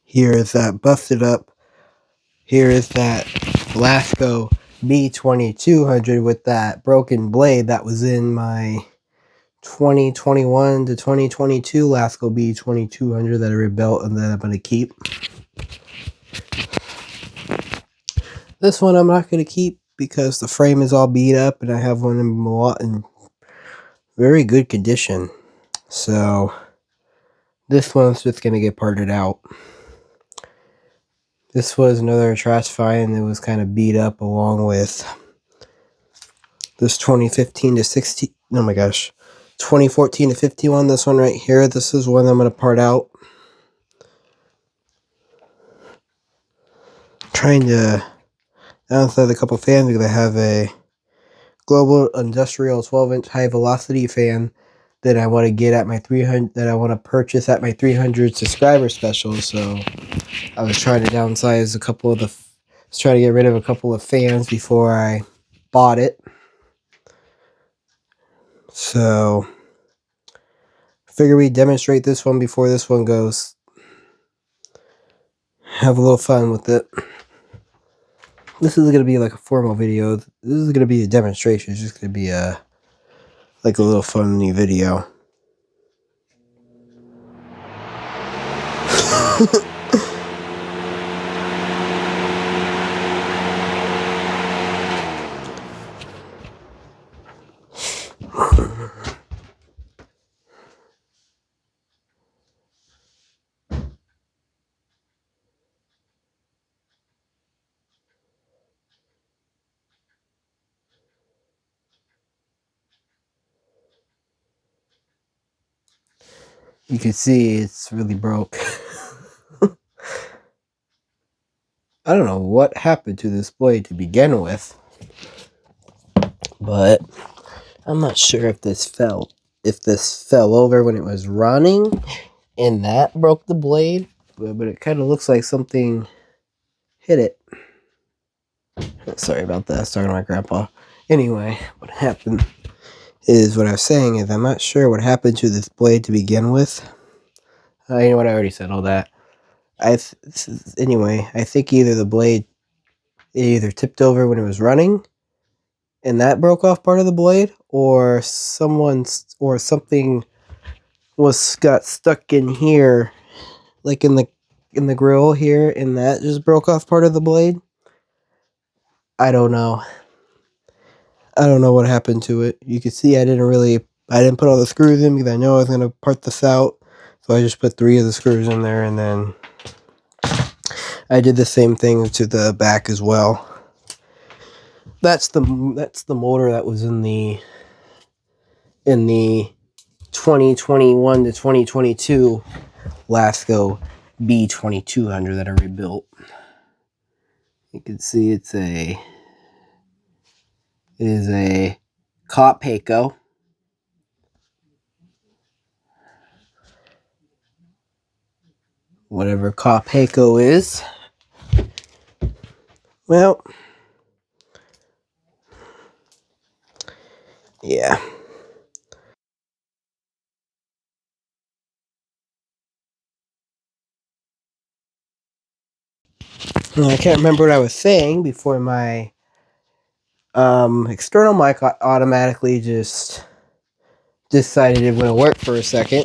Here is that busted up. Here is that Lasko B20200 with that broken blade that was in my 2021 to 2022 Lasko B20200 that I rebuilt and that I'm going to keep. This one I'm not going to keep because the frame is all beat up and I have one in very good condition. So this one's just going to get parted out. This was another trash find that was kind of beat up along with this 2015 to 16. Oh my gosh. 2014 to 51. This one right here. This is one I'm going to part out. Trying to downside a couple fans because I have a global industrial 12-inch high velocity fan that I want to get at my 300, that I want to purchase at my 300 subscriber special. So I was trying to downsize a couple of trying to get rid of a couple of fans before I bought it. So figure we demonstrate this one before this one goes. Have a little fun with it. This is going to be like a formal video. This is going to be a demonstration. It's just going to be like a little funny video. You can see it's really broke. I don't know what happened to this blade to begin with, but I'm not sure if this fell over when it was running and that broke the blade, but it kind of looks like something hit it. Sorry about that. I was talking to my grandpa. Anyway, what happened is what I was saying is I'm not sure what happened to this blade to begin with. You know what? I already said all that. Anyway, I think either the blade either tipped over when it was running and that broke off part of the blade, or something got stuck in here, like in the grill here, and that just broke off part of the blade. I don't know. I don't know what happened to it. You can see I didn't put all the screws in because I know I was going to part this out. So I just put 3 of the screws in there, and then I did the same thing to the back as well. That's the motor that was in the 2021 to 2022 Lasko B20200 that I rebuilt. You can see it is a Cop-Haco. Whatever Cop-Haco is. Well, yeah. I can't remember what I was saying before my external mic automatically just decided it wouldn't work for a second.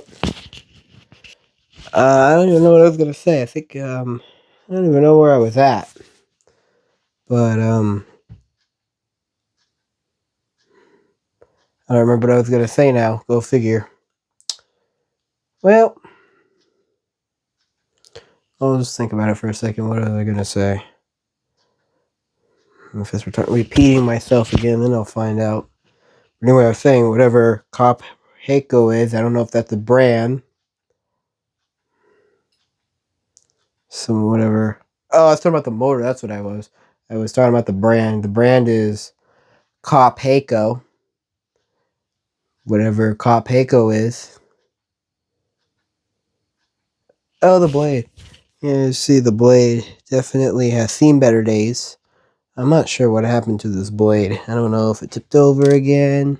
I don't even know what I was gonna say. I think I don't even know where I was at. But I don't remember what I was gonna say now. Go figure. Well, I'll just think about it for a second. What was I gonna say? If it's repeating myself again, then I'll find out. But anyway, I was saying whatever Cop-Haco is, I don't know if that's a brand. Some whatever. Oh, I was talking about the motor. That's what I was. I was talking about the brand. The brand is Cop-Haco. Whatever Cop-Haco is. Oh, the blade. Yeah, you see the blade definitely has seen better days. I'm not sure what happened to this blade. I don't know if it tipped over again.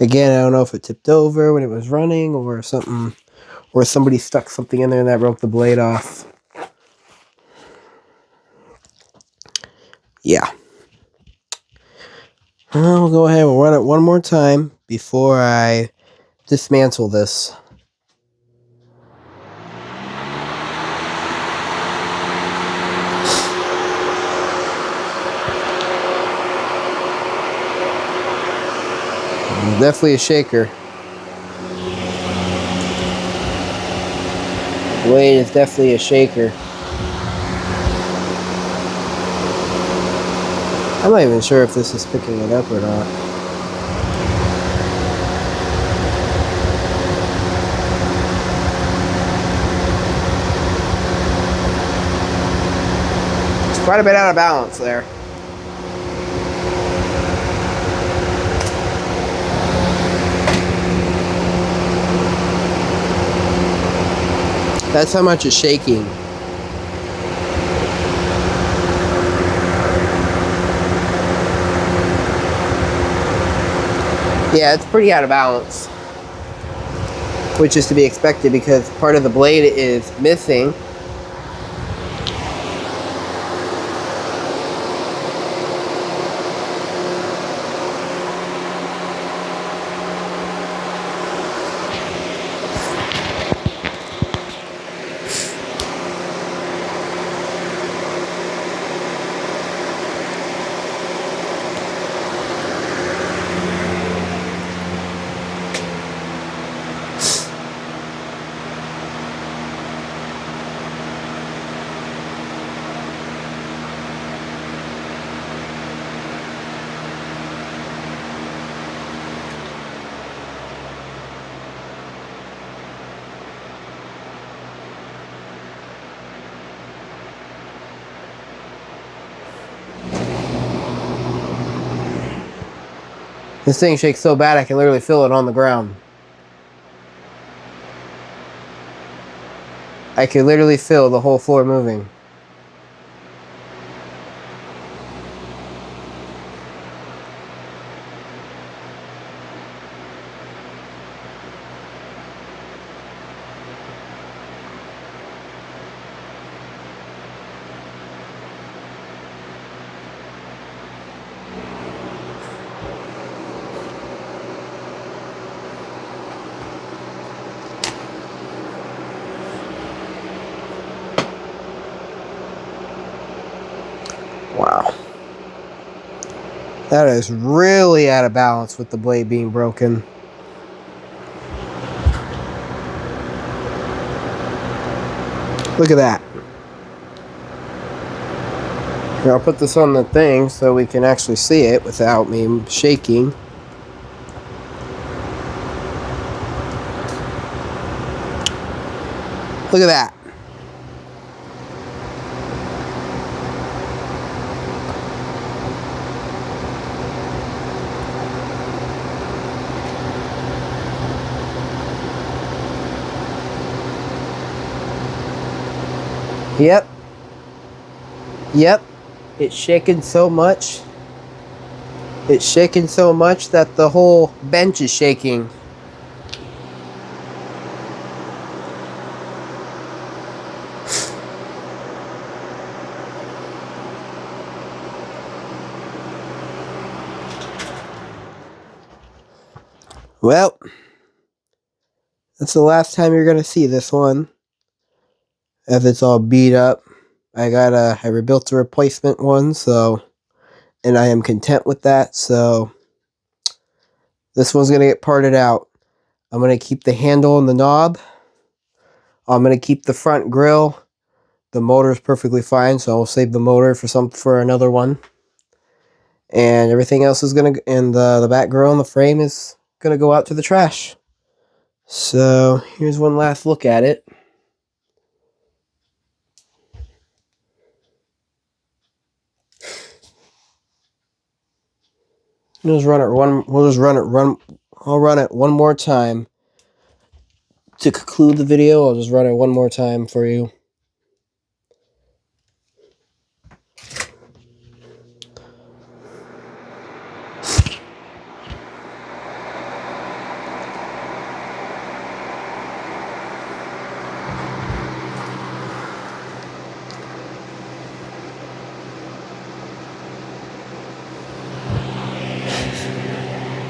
I don't know if it tipped over when it was running or something or somebody stuck something in there and that broke the blade off. Yeah. I'll go ahead and run it one more time before I dismantle this. Definitely a shaker. Blade is definitely a shaker. I'm not even sure if this is picking it up or not. It's quite a bit out of balance there. That's how much it's shaking. Yeah, it's pretty out of balance, which is to be expected because part of the blade is missing. This thing shakes so bad I can literally feel it on the ground. I can literally feel the whole floor moving. Wow. That is really out of balance with the blade being broken. Look at that. Here, I'll put this on the thing so we can actually see it without me shaking. Look at that. Yep. Yep. It's shaking so much. It's shaking so much that the whole bench is shaking. Well, that's the last time you're going to see this one, as it's all beat up. I rebuilt a replacement one, so, and I am content with that, so this one's going to get parted out. I'm going to keep the handle and the knob. I'm going to keep the front grill. The motor is perfectly fine, so I'll save the motor for another one. And everything else is going to, and the back grill and the frame is going to go out to the trash. So here's one last look at it. I'll run it one more time. To conclude the video, I'll just run it one more time for you.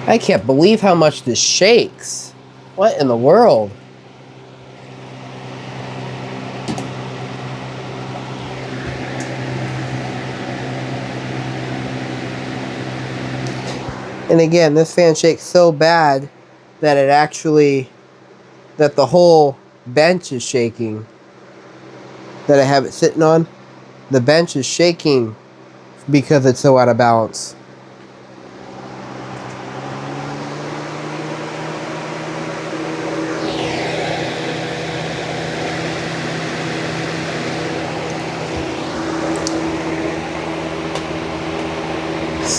I can't believe how much this shakes. What in the world? And again, this fan shakes so bad that it actually, that the whole bench is shaking that I have it sitting on. The bench is shaking because it's so out of balance.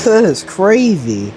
That is crazy.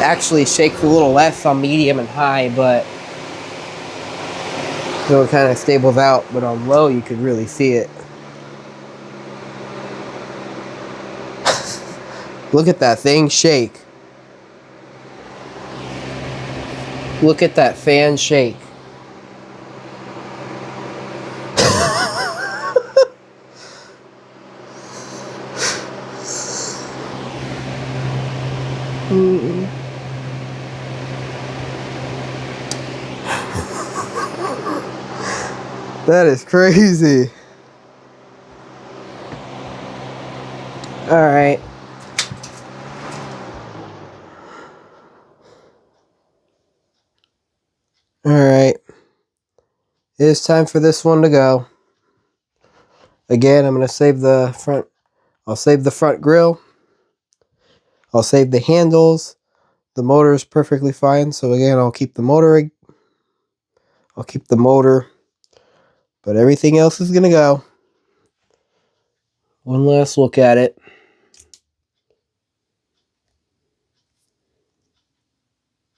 Actually shakes a little less on medium and high, but so it kind of stables out, but on low you could really see it. Look at that thing shake. Look at that fan shake. That is crazy. Alright. Alright. It's time for this one to go. Again, I'm going to save the front. I'll save the front grille. I'll save the handles. The motor is perfectly fine. So again, I'll keep the motor. I'll keep the motor. But everything else is going to go. One last look at it.